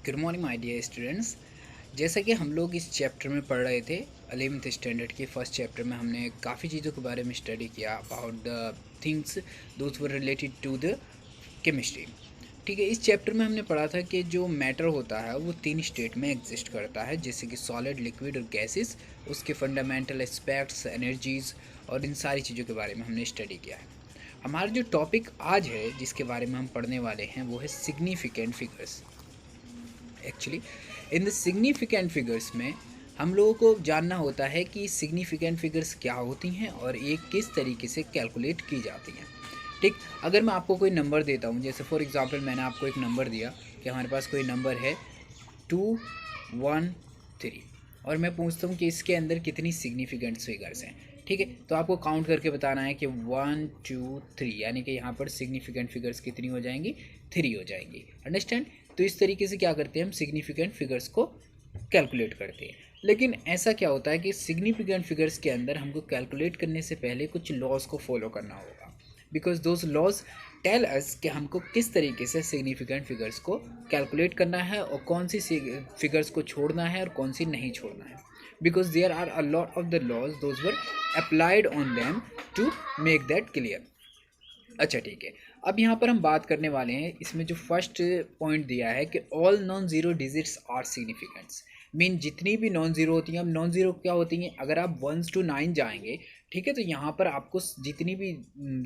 Good morning my dear students. जैसा कि हम लोग इस चैप्टर में पढ़ रहे थे 11th स्टैंडर्ड के फर्स्ट चैप्टर में हमने काफ़ी चीज़ों के बारे में स्टडी किया about the things those were related to the chemistry. ठीक है, इस चैप्टर में हमने पढ़ा था कि जो मैटर होता है वो तीन स्टेट में एग्जिस्ट करता है, जैसे कि सॉलिड, लिक्विड और गैसेस। उसके फंडामेंटल एस्पेक्ट्स, एनर्जीज और इन सारी चीज़ों के बारे में हमने स्टडी किया है। हमारा जो टॉपिक आज है जिसके बारे में हम पढ़ने वाले हैं वो है significant figures. Actually in the significant figures में हम लोगों को जानना होता है कि सिग्निफिकेंट फिगर्स क्या होती हैं और ये किस तरीके से कैलकुलेट की जाती हैं। ठीक, अगर मैं आपको कोई नंबर देता हूँ, जैसे फॉर एग्जांपल मैंने आपको एक नंबर दिया कि हमारे पास कोई नंबर है 213 और मैं पूछता हूँ कि इसके अंदर कितनी सिग्निफिकेंट फिगर्स हैं। ठीक है, तो आपको काउंट करके बताना है कि 1 2 3, यानी कि यहाँ पर सिग्निफिकेंट फिगर्स कितनी हो जाएंगी, 3 हो जाएंगी। अंडरस्टैंड? तो इस तरीके से क्या करते हैं, हम सिग्निफिकेंट फिगर्स को कैलकुलेट करते हैं। लेकिन ऐसा क्या होता है कि सिग्निफिकेंट फिगर्स के अंदर हमको कैलकुलेट करने से पहले कुछ लॉज को फॉलो करना होगा, because those laws tell us कि हमको किस तरीके से सिग्निफिकेंट फिगर्स को कैलकुलेट करना है और कौन सी फिगर्स को छोड़ना है और कौन सी नहीं छोड़ना है, because there are a lot of the laws those were applied on them to make that clear. अच्छा ठीक है, अब यहाँ पर हम बात करने वाले हैं, इसमें जो फर्स्ट पॉइंट दिया है कि all non zero digits are significants. Mean जितनी भी नॉन ज़ीरो होती हैं, अब नॉन ज़ीरो क्या होती हैं, अगर आप 1 to 9 जाएंगे, ठीक है, तो यहाँ पर आपको जितनी भी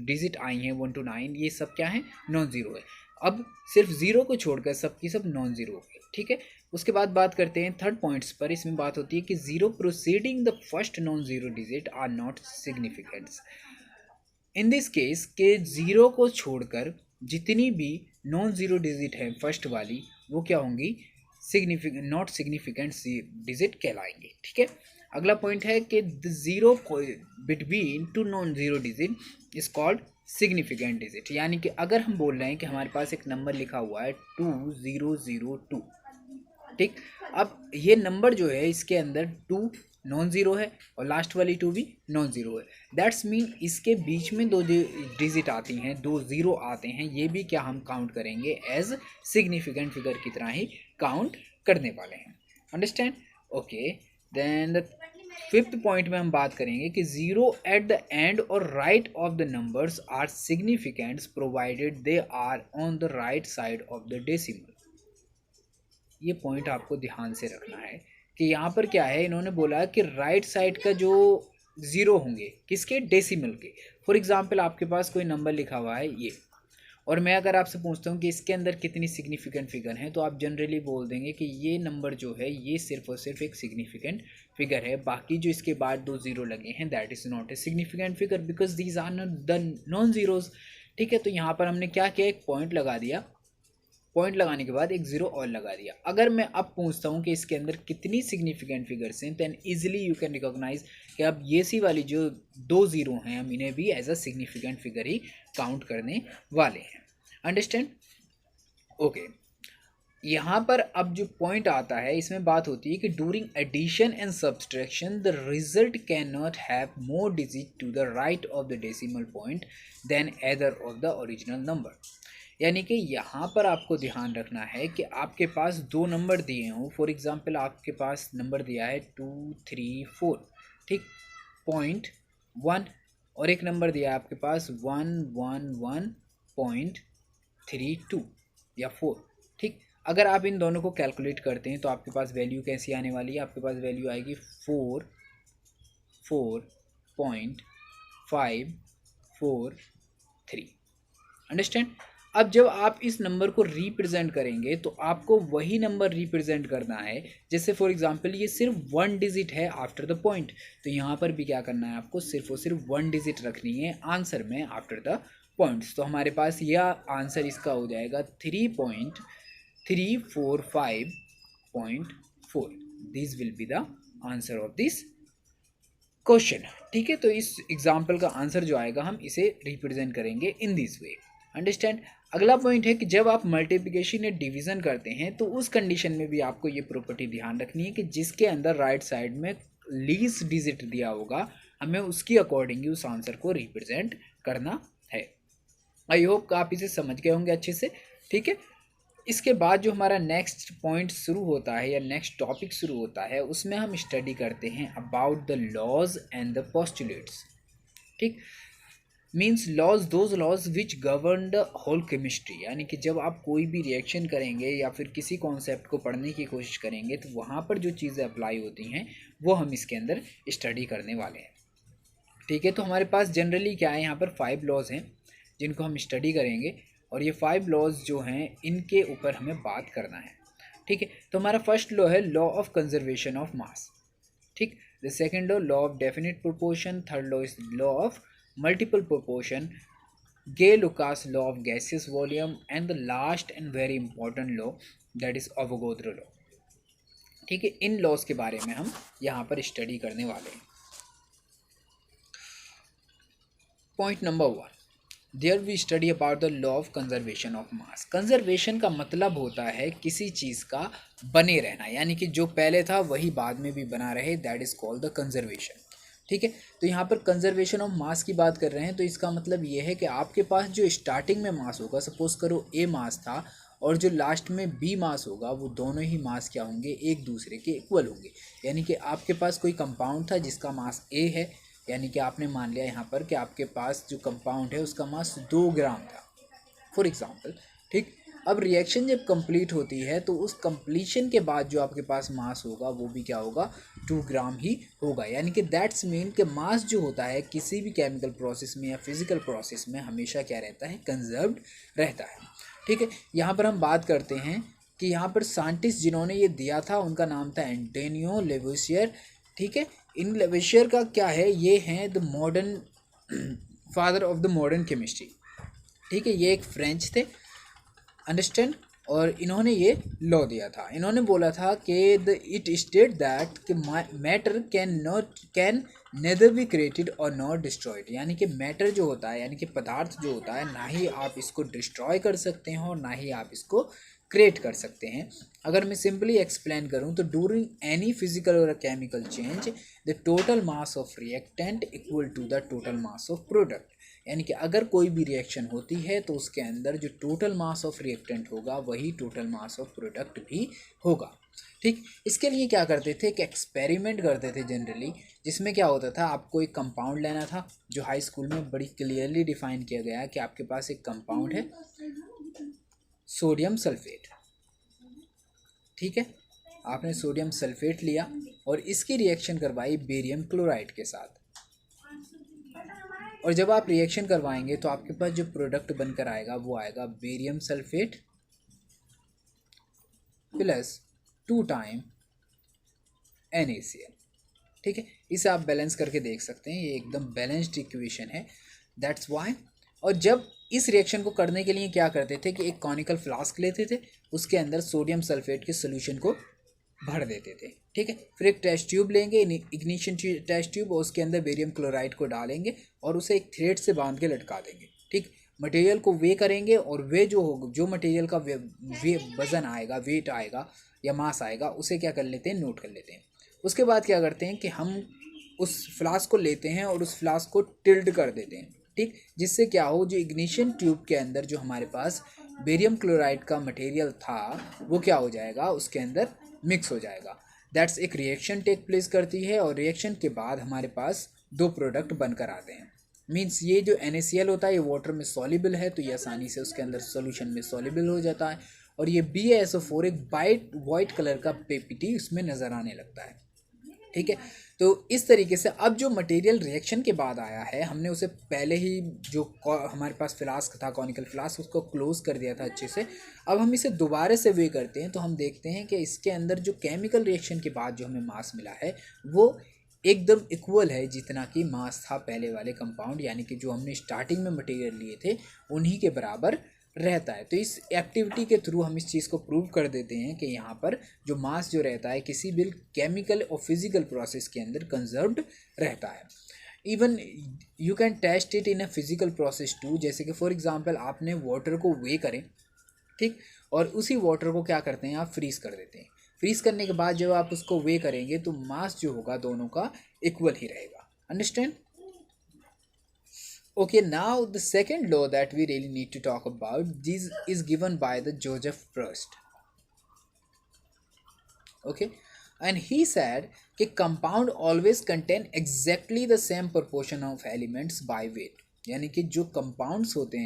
डिजिट आई हैं 1 to 9, ये सब क्या है, नॉन ज़ीरो है। अब सिर्फ ज़ीरो को छोड़कर सब की सब नॉन ज़ीरो हो गई। ठीक है, उसके बाद बात करते हैं थर्ड पॉइंट्स पर। इसमें बात होती है कि zero proceeding the first non zero digit are not significants. In this case के ज़ीरो को छोड़कर जितनी भी नॉन ज़ीरो डिजिट है फर्स्ट वाली, वो क्या होंगी, सिग्निफिकेंट, नॉट सिग्निफिकेंट डिजिट कहलाएंगे। ठीक है, अगला पॉइंट है कि the zero between two non zero digit is called significant digit. यानी कि अगर हम बोल रहे हैं कि हमारे पास एक नंबर लिखा हुआ है 2002, ठीक, अब ये नंबर जो है इसके अंदर 2 नॉन ज़ीरो है और लास्ट वाली 2 भी नॉन ज़ीरो है। दैट्स मीन इसके बीच में दो डिजिट आती हैं, 2 ज़ीरो आते हैं, ये भी क्या हम काउंट करेंगे एज सिग्निफिकेंट फिगर की तरह ही काउंट करने वाले हैं। Understand? Okay, then the fifth point में हम बात करेंगे कि ज़ीरो एट द एंड और right of the numbers are significants provided they are on the right side of the decimal. ये पॉइंट आपको ध्यान से रखना है कि यहाँ पर क्या है, इन्होंने बोला कि राइट साइड का जो ज़ीरो होंगे किसके, डेसिमल के। फॉर एग्जांपल आपके पास कोई नंबर लिखा हुआ है ये, और मैं अगर आपसे पूछता हूँ कि इसके अंदर कितनी सिग्निफिकेंट फिगर हैं, तो आप जनरली बोल देंगे कि ये नंबर जो है ये सिर्फ और सिर्फ एक सिग्निफिकेंट फिगर है, बाकी जो इसके बाद 2 ज़ीरो लगे हैं that is not a significant figure because these are not the non zeros. ठीक है, तो यहाँ पर हमने क्या किया, एक पॉइंट लगा दिया, पॉइंट लगाने के बाद एक ज़ीरो और लगा दिया। अगर मैं अब पूछता हूँ कि इसके अंदर कितनी सिग्निफिकेंट फिगर्स हैं, than easily you can recognise कि अब ये सी वाली जो 2 ज़ीरो हैं हम इन्हें भी एज अ सिग्निफिकेंट फिगर ही काउंट करने वाले हैं। अंडरस्टैंड? ओके, यहाँ पर अब जो पॉइंट आता है इसमें बात होती है कि during addition and subtraction the result can not have more digit to the right of the decimal point than either of the original number. यानी कि यहाँ पर आपको ध्यान रखना है कि आपके पास दो नंबर दिए हों, फॉर एग्जांपल आपके पास नंबर दिया है 234, ठीक, 0.1, और एक नंबर दिया है आपके पास 111.32 या 4, ठीक। अगर आप इन दोनों को कैलकुलेट करते हैं तो आपके पास वैल्यू कैसी आने वाली है, आपके पास वैल्यू आएगी 4.543। अंडरस्टैंड? अब जब आप इस नंबर को रिप्रेजेंट करेंगे तो आपको वही नंबर रिप्रेजेंट करना है, जैसे फॉर एग्जांपल ये सिर्फ 1 डिजिट है आफ्टर द पॉइंट, तो यहाँ पर भी क्या करना है, आपको सिर्फ और सिर्फ 1 डिजिट रखनी है आंसर में आफ्टर द पॉइंट्स। तो हमारे पास यह आंसर इसका हो जाएगा 3.345.4। This will be the answer of this question. ठीक है, तो इस एग्जाम्पल का आंसर जो आएगा हम इसे रिप्रेजेंट करेंगे इन दिस वे। अंडरस्टैंड? अगला पॉइंट है कि जब आप मल्टीप्लिकेशन या डिवीजन करते हैं तो उस कंडीशन में भी आपको ये प्रॉपर्टी ध्यान रखनी है कि जिसके अंदर राइट साइड में लीस्ट डिजिट दिया होगा हमें उसकी अकॉर्डिंग उस आंसर को रिप्रेजेंट करना है। आई होप आप इसे समझ गए होंगे अच्छे से। ठीक है, इसके बाद जो हमारा नेक्स्ट पॉइंट शुरू होता है या नेक्स्ट टॉपिक शुरू होता है उसमें हम स्टडी करते हैं about the laws and the postulates. ठीक, means laws, those laws which govern the whole chemistry, यानी कि जब आप कोई भी रिएक्शन करेंगे या फिर किसी कॉन्सेप्ट को पढ़ने की कोशिश करेंगे तो वहाँ पर जो चीज़ें अप्लाई होती हैं वो हम इसके अंदर स्टडी करने वाले हैं। ठीक है, तो हमारे पास जनरली क्या है, यहाँ पर 5 लॉज हैं जिनको हम स्टडी करेंगे और ये 5 लॉज जो हैं इनके ऊपर हमें बात करना है। ठीक है, तो हमारा फर्स्ट लॉ है law of conservation of mass. ठीक, the second law of definite proportion, third law is law of multiple proportion, Gay-Lucas law of gaseous volume, and the last and very important law that is Avogadro law। ठीक है, in laws के बारे में हम यहाँ पर study करने वाले हैं। Point number 1, there we study about the law of conservation of mass. Conservation का मतलब होता है किसी चीज़ का बने रहना, यानी कि जो पहले था वही बाद में भी बना रहे, that is called the conservation. ठीक है, तो यहाँ पर कंजर्वेशन ऑफ मास की बात कर रहे हैं, तो इसका मतलब ये है कि आपके पास जो स्टार्टिंग में मास होगा, सपोज करो ए मास था और जो लास्ट में बी मास होगा, वो दोनों ही मास क्या होंगे, एक दूसरे के इक्वल होंगे। यानी कि आपके पास कोई कंपाउंड था जिसका मास ए है, यानी कि आपने मान लिया यहाँ पर कि आपके पास जो कंपाउंड है उसका मास 2 ग्राम था फॉर एग्जांपल। ठीक, अब रिएक्शन जब कंप्लीट होती है तो उस कंप्लीशन के बाद जो आपके पास मास होगा वो भी क्या होगा, 2 ग्राम ही होगा। यानी कि दैट्स मीन कि मास जो होता है किसी भी केमिकल प्रोसेस में या फिजिकल प्रोसेस में हमेशा क्या रहता है, कंजर्व्ड रहता है। ठीक है, यहाँ पर हम बात करते हैं कि यहाँ पर साइंटिस्ट जिन्होंने ये दिया था उनका नाम था एंटोनियो लेवोसियर। ठीक है, इन लेवोसियर का क्या है, ये हैं the modern father of the modern chemistry. ठीक है, ये एक फ्रेंच थे, अंडरस्टैंड, और इन्होंने ये लॉ दिया था। इन्होंने बोला था कि इट स्टेट दैट कि matter can nether be created और नॉट डिस्ट्रॉयड, यानी कि मैटर जो होता है, यानी कि पदार्थ जो होता है, ना ही आप इसको डिस्ट्रॉय कर सकते हैं और ना ही आप इसको क्रिएट कर सकते हैं। अगर मैं सिंपली एक्सप्लेन करूं तो डूरिंग एनी फिजिकल और chemical change the total mass of reactant equal to the total mass of product, यानी कि अगर कोई भी रिएक्शन होती है तो उसके अंदर जो टोटल मास ऑफ रिएक्टेंट होगा वही टोटल मास ऑफ प्रोडक्ट भी होगा। ठीक, इसके लिए क्या करते थे कि एक्सपेरिमेंट करते थे जनरली, जिसमें क्या होता था, आपको एक कंपाउंड लेना था जो हाई स्कूल में बड़ी क्लियरली डिफाइन किया गया है कि आपके पास एक कंपाउंड है सोडियम सल्फेट। ठीक है, आपने सोडियम सल्फेट लिया और इसकी रिएक्शन करवाई बेरियम क्लोराइड के साथ, और जब आप रिएक्शन करवाएंगे तो आपके पास जो प्रोडक्ट बनकर आएगा वो आएगा barium sulphate plus 2 time NaCl। ठीक है, इसे आप बैलेंस करके देख सकते हैं, ये एकदम बैलेंस्ड इक्वेशन है, दैट्स वाई। और जब इस रिएक्शन को करने के लिए क्या करते थे कि एक कॉनिकल फ्लास्क लेते थे, उसके अंदर सोडियम सल्फेट के सोल्यूशन को भर देते थे। ठीक है, फिर एक टेस्ट ट्यूब लेंगे, इग्निशन टेस्ट ट्यूब, और उसके अंदर बेरियम क्लोराइड को डालेंगे और उसे एक थ्रेड से बांध के लटका देंगे। ठीक, मटेरियल को वे करेंगे और वे जो मटेरियल का वजन आएगा, वेट आएगा या मास आएगा, उसे क्या कर लेते हैं, नोट कर लेते हैं। उसके बाद क्या करते हैं कि हम उस फ्लास्क को लेते हैं और उस फ्लास्क को टिल्ट कर देते हैं। ठीक, जिससे क्या हो, जो इग्निशन ट्यूब के अंदर जो हमारे पास बेरियम क्लोराइड का मटेरियल था वो क्या हो जाएगा, उसके अंदर मिक्स हो जाएगा। दैट्स एक रिएक्शन टेक प्लेस करती है और रिएक्शन के बाद हमारे पास 2 प्रोडक्ट बनकर आते हैं। मीन्स ये जो NaCl होता है ये वाटर में सॉल्युबल है, तो ये आसानी से उसके अंदर सॉल्यूशन में सॉल्युबल हो जाता है, और ये BaSO4 एक वाइट कलर का PPT उसमें नज़र आने लगता है। ठीक है, तो इस तरीके से अब जो मटेरियल रिएक्शन के बाद आया है, हमने उसे पहले ही जो हमारे पास फ्लास्क था, कॉनिकल फ्लास्क, उसको क्लोज कर दिया था अच्छे से। अब हम इसे दोबारा से वे करते हैं तो हम देखते हैं कि इसके अंदर जो केमिकल रिएक्शन के बाद जो हमें मास मिला है वो एकदम इक्वल है जितना कि मास था पहले वाले कंपाउंड, यानी कि जो हमने स्टार्टिंग में मटेरियल लिए थे उन्हीं के बराबर रहता है। तो इस एक्टिविटी के थ्रू हम इस चीज़ को प्रूव कर देते हैं कि यहाँ पर जो मास जो रहता है किसी भी केमिकल और फिजिकल प्रोसेस के अंदर कंजर्व्ड रहता है। Even you can test it in a physical process too, जैसे कि फॉर एग्जांपल आपने वाटर को वे करें, ठीक, और उसी वाटर को क्या करते हैं, आप फ्रीज़ कर देते हैं। फ्रीज़ करने के बाद जब आप उसको वे करेंगे तो मास जो होगा दोनों का इक्वल ही रहेगा। Understand? Okay, now the second law that we really need to talk about, this is given by the Joseph Proust. Okay, and he said कि compound always contain exactly the same proportion of elements by weight. यानी कि जो compounds होते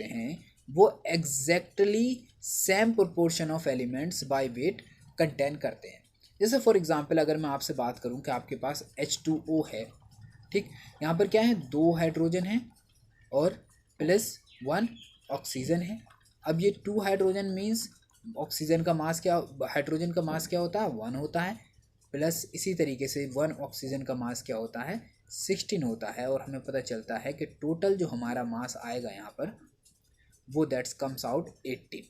हैं वो exactly same proportion of elements by weight contain करते हैं. जैसे फॉर एग्जांपल अगर मैं आपसे बात करूं कि आपके पास H2O है, ठीक, यहाँ पर क्या है, 2 हाइड्रोजन है और प्लस 1 ऑक्सीजन है. अब ये 2 हाइड्रोजन मीन्स ऑक्सीजन का मास क्या, हाइड्रोजन का मास क्या होता है, 1 होता है, प्लस इसी तरीके से 1 ऑक्सीजन का मास क्या होता है, 16 होता है. और हमें पता चलता है कि टोटल जो हमारा मास आएगा यहाँ पर वो दैट्स कम्स आउट 18.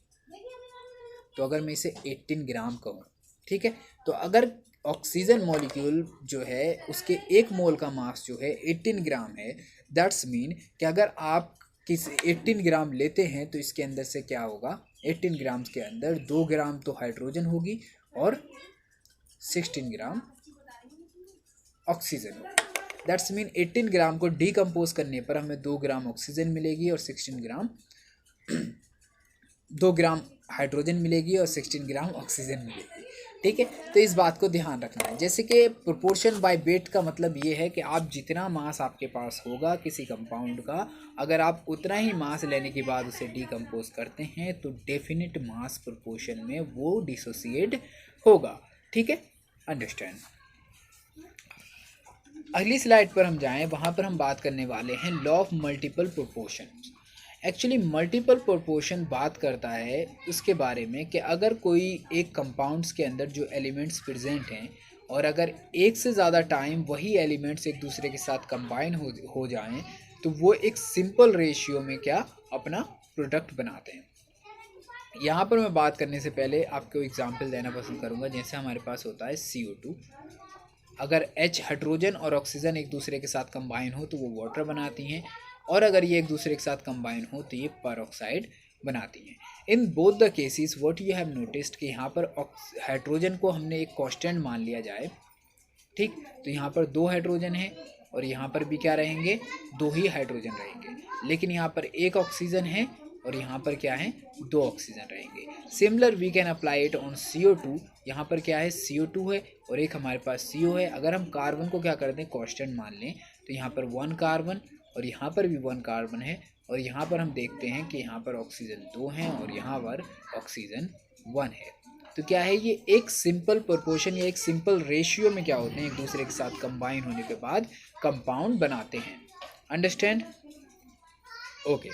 तो अगर मैं इसे 18 ग्राम कहूँ, ठीक है, तो अगर ऑक्सीजन मॉलिक्यूल जो है उसके 1 मोल का मास जो है 18 ग्राम है, दैट्स मीन कि अगर आप किस 18 ग्राम लेते हैं तो इसके अंदर से क्या होगा, 18 ग्राम के अंदर 2 ग्राम तो हाइड्रोजन होगी और 16 ग्राम ऑक्सीजन होगी. दैट्स मीन 18 ग्राम को डीकम्पोज करने पर हमें 2 ग्राम ऑक्सीजन मिलेगी और 16 ग्राम 2 ग्राम हाइड्रोजन मिलेगी और 16 ग्राम ऑक्सीजन मिलेगी. ठीक है, तो इस बात को ध्यान रखना है. जैसे कि प्रोपोर्शन बाय वेट का मतलब ये है कि आप जितना मास आपके पास होगा किसी कंपाउंड का, अगर आप उतना ही मास लेने के बाद उसे डीकम्पोज करते हैं तो डेफिनेट मास प्रोपोर्शन में वो डिसोसिएट होगा. ठीक है, अंडरस्टैंड. अगली स्लाइड पर हम जाएं, वहाँ पर हम बात करने वाले हैं law of multiple proportion. Actually multiple proportion बात करता है उसके बारे में कि अगर कोई एक कंपाउंड्स के अंदर जो एलिमेंट्स प्रेजेंट हैं और अगर एक से ज़्यादा टाइम वही एलिमेंट्स एक दूसरे के साथ कंबाइन हो जाएं तो वो एक सिंपल रेशियो में क्या अपना प्रोडक्ट बनाते हैं. यहाँ पर मैं बात करने से पहले आपको एग्जांपल देना पसंद करूँगा. जैसे हमारे पास होता है CO2, अगर H हाइड्रोजन और ऑक्सीजन एक दूसरे के साथ कंबाइन हो तो वो वाटर बनाती हैं, और अगर ये एक दूसरे के साथ कंबाइन हो तो ये पेरोक्साइड बनाती हैं. In both the cases what you have noticed कि यहाँ पर हाइड्रोजन को हमने एक कांस्टेंट मान लिया जाए, ठीक, तो यहाँ पर 2 हाइड्रोजन है और यहाँ पर भी क्या रहेंगे, 2 ही हाइड्रोजन रहेंगे. लेकिन यहाँ पर 1 ऑक्सीजन है और यहाँ पर क्या है, 2 ऑक्सीजन रहेंगे. Similar we can apply it on CO2. यहाँ पर क्या है, CO2 है और एक हमारे पास CO है. अगर हम कार्बन को क्या करते हैं, कांस्टेंट मान लें, तो यहाँ पर 1 कार्बन और यहाँ पर भी 1 कार्बन है और यहाँ पर हम देखते हैं कि यहाँ पर ऑक्सीजन 2 हैं और यहाँ पर ऑक्सीजन 1 है. तो क्या है, ये एक सिंपल प्रोपोर्शन या एक सिंपल रेशियो में क्या होते हैं, एक दूसरे के साथ कंबाइन होने के बाद कंपाउंड बनाते हैं. Understand. Okay,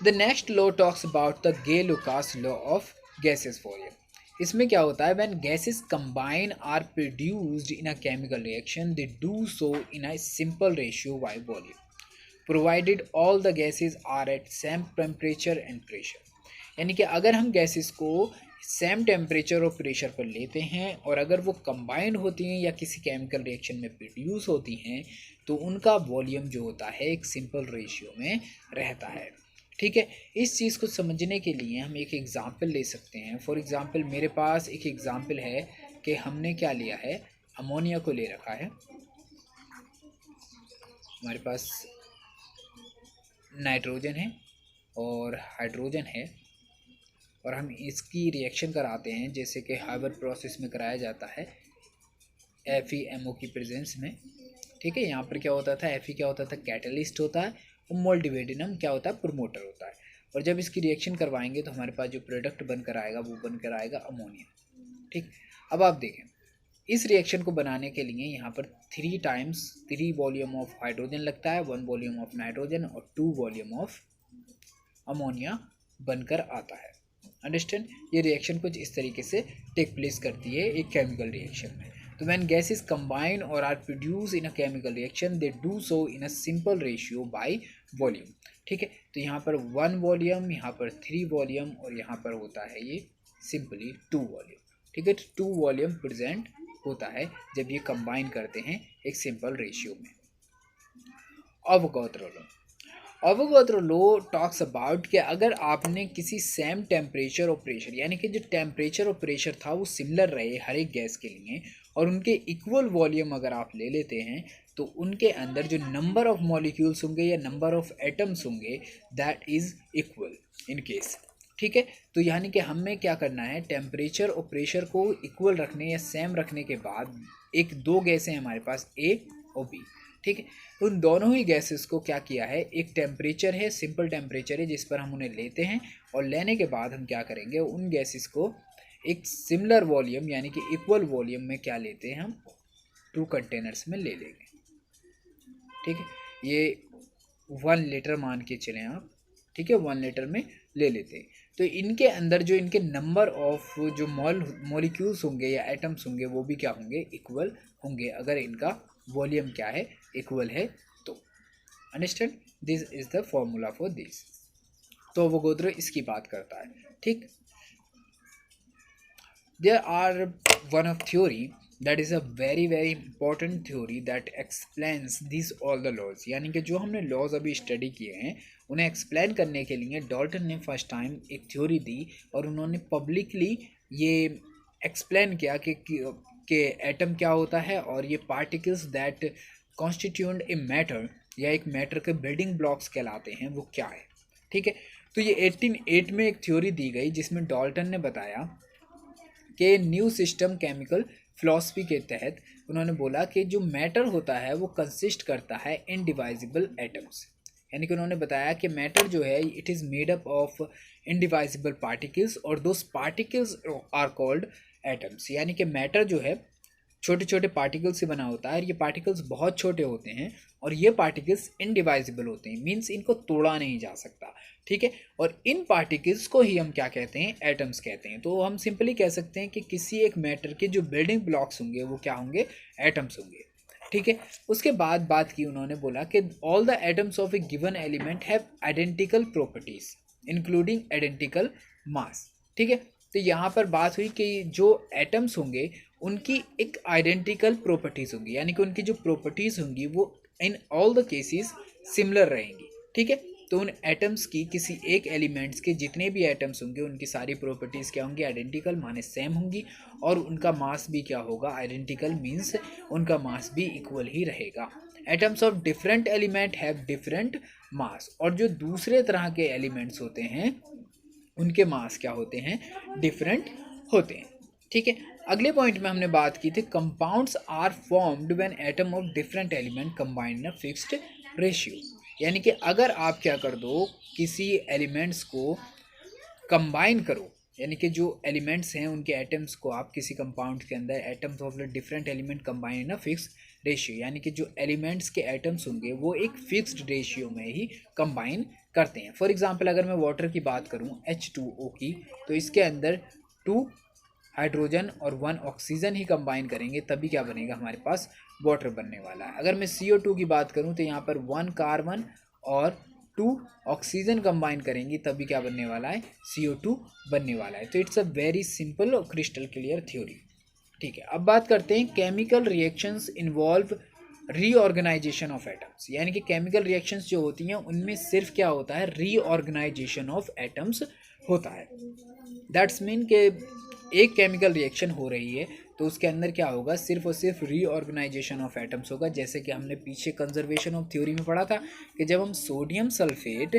the next law talks about the Gay Lussac law of gases volume. इसमें क्या होता है, when gases combine are produced in a chemical reaction they do so in a simple ratio by volume provided all the gases are at same temperature and pressure. यानी कि अगर हम gases को same temperature और pressure पर लेते हैं और अगर वो कंबाइंड होती हैं या किसी केमिकल रिएक्शन में प्रोड्यूस होती हैं तो उनका वॉल्यूम जो होता है एक सिंपल रेशियो में रहता है. ठीक है, इस चीज़ को समझने के लिए हम एक एग्ज़ाम्पल ले सकते हैं. फॉर एग्ज़ाम्पल मेरे पास एक एग्ज़ाम्पल है कि हमने क्या लिया है, अमोनिया को ले रखा है. हमारे पास नाइट्रोजन है और हाइड्रोजन है और हम इसकी रिएक्शन कराते हैं जैसे कि हाइबर प्रोसेस में कराया जाता है FeMO की प्रेजेंस में. ठीक है, यहाँ पर क्या होता था, Fe क्या होता था, कैटलिस्ट होता है, और मोल्डिवेडिनम क्या होता है, प्रमोटर होता है. और जब इसकी रिएक्शन करवाएंगे तो हमारे पास जो प्रोडक्ट बनकर आएगा वो बनकर आएगा अमोनिया. ठीक, अब आप देखें इस रिएक्शन को बनाने के लिए यहाँ पर 3 टाइम्स 3 वॉल्यूम ऑफ हाइड्रोजन लगता है, 1 वॉल्यूम ऑफ नाइट्रोजन और 2 वॉल्यूम ऑफ अमोनिया बनकर आता है. अंडरस्टैंड. ये रिएक्शन कुछ इस तरीके से टेक प्लेस करती है एक केमिकल रिएक्शन में. तो when gases combine or are produce in a chemical reaction they do so in a simple ratio by volume. ठीक है, तो यहाँ पर 1 वॉल्यूम, यहाँ पर 3 वॉल्यूम और यहाँ पर होता है ये सिंपली 2 वॉल्यूम. ठीक है, तो 2 वॉल्यूम प्रेजेंट होता है जब ये कंबाइन करते हैं एक सिंपल रेशियो में. Avogadro law. Avogadro law talks about कि अगर आपने किसी सेम टेम्परेचर और प्रेशर, यानी कि जो टेम्परेचर और प्रेशर था वो सिमिलर रहे हर एक गैस के लिए और उनके इक्वल वॉल्यूम अगर आप ले लेते हैं तो उनके अंदर जो नंबर ऑफ मॉलिक्यूल्स होंगे या नंबर ऑफ एटम्स होंगे that is equal in case. ठीक है, तो यानी कि हमें क्या करना है, टेम्परेचर और प्रेशर को इक्वल रखने या सेम रखने के बाद एक दो गैसें हैं हमारे पास ए और बी। ठीक है, उन दोनों ही गैसेस को क्या किया है, एक टेम्परेचर है, सिंपल टेम्परेचर है जिस पर हम उन्हें लेते हैं और लेने के बाद हम क्या करेंगे, उन गैसेस को एक सिमिलर वॉल्यूम यानी कि इक्वल वॉल्यूम में क्या लेते हैं, हम 2 कंटेनर्स में ले लेंगे। ठीक है, ये 1 लीटर मान के चलें आप। ठीक है, 1 लीटर में ले लेते हैं। तो इनके अंदर जो इनके नंबर ऑफ जो मॉलिक्यूल्स होंगे या एटम्स होंगे वो भी क्या होंगे, इक्वल होंगे, अगर इनका वॉल्यूम क्या है, इक्वल है तो। Understand, this is the formula for this. तो अवोगाद्रो इसकी बात करता है। ठीक, there are one of theory that is a very very important theory that explains these all the laws, यानी कि जो हमने लॉज अभी स्टडी किए हैं उन्हें एक्सप्लेन करने के लिए डॉल्टन ने फर्स्ट टाइम एक थ्योरी दी और उन्होंने पब्लिकली ये एक्सप्लेन किया कि एटम क्या होता है और ये particles that constitute a matter या एक मैटर के बिल्डिंग ब्लॉक्स कहलाते हैं वो क्या है। ठीक है, तो ये 1808 में एक थ्योरी दी गई जिसमें डॉल्टन ने बताया कि न्यू सिस्टम केमिकल फिलॉसफी के तहत उन्होंने बोला कि जो मैटर होता है वो कंसिस्ट करता है इनडिवाइजिबल एटम्स, यानी कि उन्होंने बताया कि मैटर जो है it is made up of indivisible particles और those particles are called atoms, यानी कि मैटर जो है छोटे छोटे पार्टिकल्स से बना होता है और ये पार्टिकल्स बहुत छोटे होते हैं और ये पार्टिकल्स इनडिवाइजिबल होते हैं, मीन्स इनको तोड़ा नहीं जा सकता। ठीक है, और इन पार्टिकल्स को ही हम क्या कहते हैं, एटम्स कहते हैं। तो हम सिंपली कह सकते हैं कि किसी एक मैटर के जो बिल्डिंग ब्लॉक्स होंगे वो क्या होंगे, एटम्स होंगे। ठीक है, उसके बाद बात की उन्होंने बोला कि all the atoms of a given element have identical properties including identical mass. ठीक है, तो यहाँ पर बात हुई कि जो एटम्स होंगे उनकी एक आइडेंटिकल प्रॉपर्टीज होंगी, यानी कि उनकी जो प्रॉपर्टीज होंगी वो in all the cases similar रहेंगी। ठीक है, तो उन एटम्स की किसी एक एलिमेंट्स के जितने भी एटम्स होंगे उनकी सारी प्रॉपर्टीज़ क्या होंगी, आइडेंटिकल माने सेम होंगी और उनका मास भी क्या होगा, आइडेंटिकल मीन्स उनका मास भी इक्वल ही रहेगा। Atoms of different element have different mass, और जो दूसरे तरह के एलिमेंट्स होते हैं उनके मास क्या होते हैं, डिफरेंट होते हैं। ठीक है, अगले पॉइंट में हमने बात की थी compounds are formed when atom of different element combined in a fixed ratio, यानी कि अगर आप क्या कर दो, किसी एलिमेंट्स को कंबाइन करो, यानी कि जो एलिमेंट्स हैं उनके एटम्स को आप किसी कंपाउंड के अंदर atoms of different element combine in a fix ratio, यानी कि जो एलिमेंट्स के एटम्स होंगे वो एक फिक्स्ड रेशियो में ही कंबाइन करते हैं। फॉर एग्जांपल अगर मैं वाटर की बात करूं H2O की, तो इसके अंदर 2 हाइड्रोजन और 1 ऑक्सीजन ही कंबाइन करेंगे तभी क्या बनेगा, हमारे पास वाटर बनने वाला है। अगर मैं CO2 की बात करूं तो यहाँ पर 1 कार्बन और 2 ऑक्सीजन कंबाइन करेंगी तभी क्या बनने वाला है, CO2 बनने वाला है। तो इट्स अ वेरी सिंपल और क्रिस्टल क्लियर थ्योरी। ठीक है, अब बात करते हैं chemical reactions involve reorganisation of atoms, यानी कि केमिकल रिएक्शंस जो होती हैं उनमें सिर्फ क्या होता है, रीऑर्गेनाइजेशन ऑफ एटम्स होता है। दैट्स मीन के एक केमिकल रिएक्शन हो रही है तो उसके अंदर क्या होगा, सिर्फ और सिर्फ रीऑर्गेनाइजेशन ऑफ एटम्स होगा। जैसे कि हमने पीछे कंजर्वेशन ऑफ थ्योरी में पढ़ा था कि जब हम सोडियम सल्फेट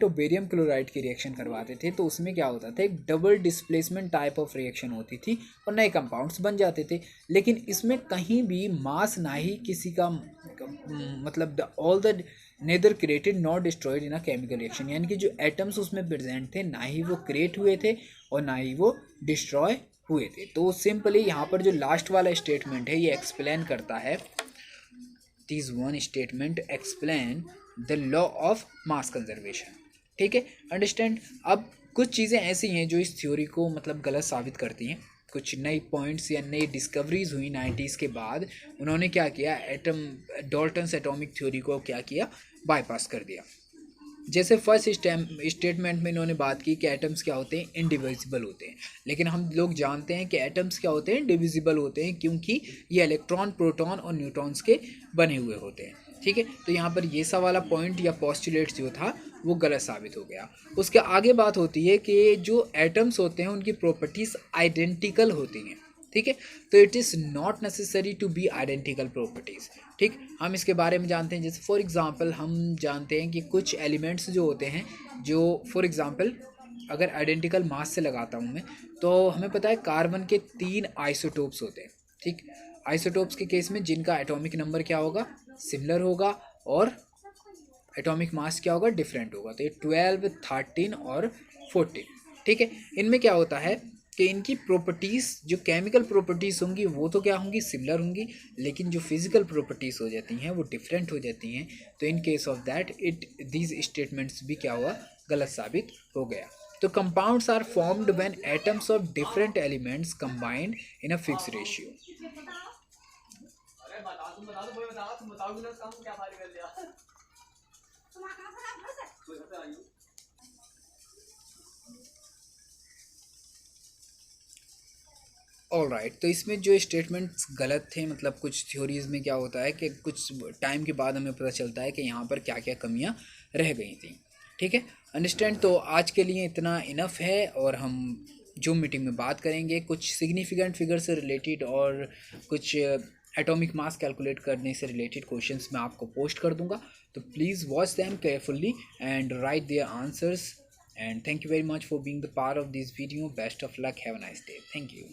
और बेरियम क्लोराइड की रिएक्शन करवाते थे तो उसमें क्या होता था, एक double displacement type of reaction होती थी और नए कंपाउंड्स बन जाते थे। लेकिन इसमें कहीं भी मास ना ही किसी का मतलब all the neither created not destroyed in a chemical reaction, यानी कि जो एटम्स उसमें प्रेजेंट थे ना ही वो क्रिएट हुए थे और ना ही वो डिस्ट्रॉय हुए थे। तो सिंपली यहाँ पर जो लास्ट वाला स्टेटमेंट है ये एक्सप्लेन करता है, this one statement explain the law of mass conservation. ठीक है, अंडरस्टैंड। अब कुछ चीज़ें ऐसी हैं जो इस थ्योरी को मतलब गलत साबित करती हैं। कुछ नई पॉइंट्स या नई डिस्कवरीज हुई 90s के बाद, उन्होंने क्या किया, डॉल्टन्स एटॉमिक थ्योरी को क्या किया, बाईपास कर दिया। जैसे फर्स्ट स्टेटमेंट में इन्होंने बात की कि एटम्स क्या होते हैं, इनडिविजिबल होते हैं। लेकिन हम लोग जानते हैं कि एटम्स क्या होते हैं, डिविजिबल होते हैं, क्योंकि ये इलेक्ट्रॉन, प्रोटॉन और न्यूट्रॉन्स के बने हुए होते हैं। ठीक है, तो यहाँ पर ये सा वाला पॉइंट या पोस्टुलेट्स जो था वो गलत साबित हो गया। उसके आगे बात होती है कि जो एटम्स होते हैं उनकी प्रॉपर्टीज़ आइडेंटिकल होती हैं। ठीक है। तो it is not necessary to be identical properties. ठीक, हम इसके बारे में जानते हैं। जैसे फॉर एग्जांपल हम जानते हैं कि कुछ एलिमेंट्स जो होते हैं, जो फॉर एग्जांपल अगर आइडेंटिकल मास से लगाता हूँ मैं, तो हमें पता है कार्बन के 3 आइसोटोप्स होते हैं। ठीक, आइसोटोप्स के केस में जिनका एटॉमिक नंबर क्या होगा, सिमिलर होगा, और एटॉमिक मास क्या होगा, डिफरेंट होगा। तो ये 12, 13 और 14। ठीक है, इनमें क्या होता है कि इनकी प्रॉपर्टीज़, जो केमिकल प्रॉपर्टीज़ होंगी वो तो क्या होंगी, सिमिलर होंगी, लेकिन जो फिजिकल प्रॉपर्टीज़ हो जाती हैं वो डिफरेंट हो जाती हैं। तो in case of that it these statements भी क्या हुआ, गलत साबित हो गया। तो compounds are formed when atoms of different elements combined in a fix ratio. All right, तो इसमें जो स्टेटमेंट्स गलत थे, मतलब कुछ थ्योरीज में क्या होता है कि कुछ टाइम के बाद हमें पता चलता है कि यहाँ पर क्या क्या कमियाँ रह गई थी। ठीक है, अंडरस्टैंड। तो आज के लिए इतना इनफ है, और हम जूम मीटिंग में बात करेंगे कुछ सिग्निफिकेंट फिगर से रिलेटेड, और कुछ एटॉमिक मास कैलकुलेट करने से रिलेटेड क्वेश्चंस मैं आपको पोस्ट कर दूंगा। तो please watch them carefully and right their answers, and thank you very much for being the part of this video. Best of luck, have a nice day, thank you.